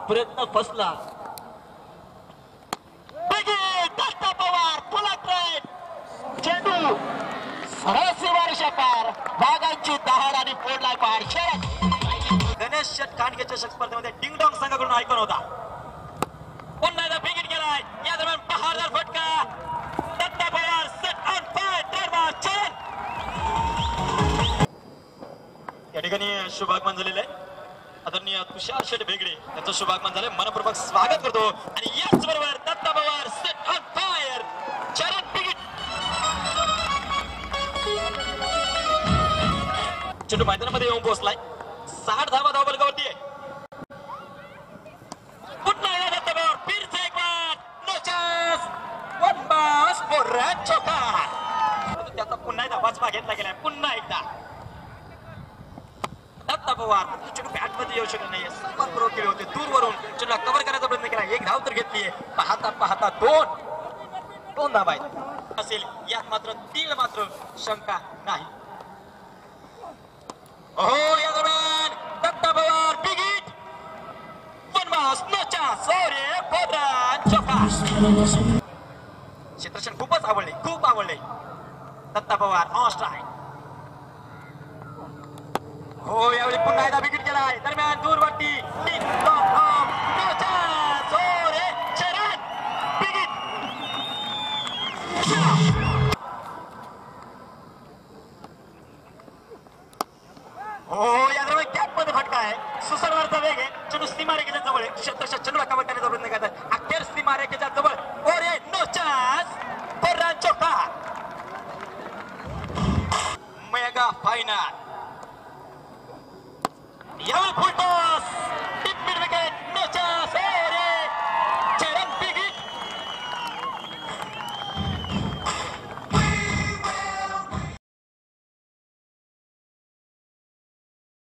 प्रयत्न फसला. दत्ता पवार पुला ट्रेन चेंडू सरळ सीमारेषा पार. वाघांची दहाड आणि फोडलाय पार. गणेश शेट खांडकेच्या स्पर्धेमध्ये डिंगडॉंग संघाकडून ऐकून होता. पुन्हा एकदा बिगिट केलाय. या दरम्यान बहारदार फटका. Datta Pawar set on fire. Trademark Charan या ठिकाणी शुभागमन झालेलं आहे. आदरणीय तुषार शेठ भेगडे यांचं शुभागमन झालंय. मनपूर्वक स्वागत करतो. आणि याच बरोबर Datta Pawar set on fire. Charan बिगिट. चेंडू मैदानामध्ये येऊन पोहोचलाय. 60 धावा धावबलकावरती आहे. पुन्हा एकदा दत्ता पवार. फिरचा एक बार. No chance. वन बास फॉर चौका. त्याचा पुन्हा एकदा वाचवा घेतला गेलाय. पुन्हा एकदा दत्ता पवार चेंडू बॅट मध्ये येऊ शकत नाहीये. संपर्क बरोबर केले होते दूरवरून. चेंडूला कव्हर करण्याचा प्रयत्न केला. एक धाव तर घेतलीये. पाहता पाहता दोन धावा आहेत असेल. यात मात्र तीळ मात्र शंका नाही. हो या दरम्यान दत्ता पवार बिगिट. वन बास नो चान्स. रे फोर्ड चौका. क्षेत्रक्षण खूपच आवडले. खूप आवडले. Datta Pawar on strike. हो यावेळी पुन्हा एकदा विकेट केलाय. दरम्यान दूरवरती नो चान्स. हो रे चरण बिगिट. हो या दरम्यान कॅप मध्ये फटका आहे. सुसरवारचा वेग आहे. चेंडू सीमारेखेच्या जवळ आहे. क्षेत्रक्षण चेंडूला कव्हर करण्याचा प्रयत्न करतात. अखेर सीमारेखेच्या जवळ. हो रे नो चान्स. फॉर चौका. Mega final. यावेळी फुलटॉस.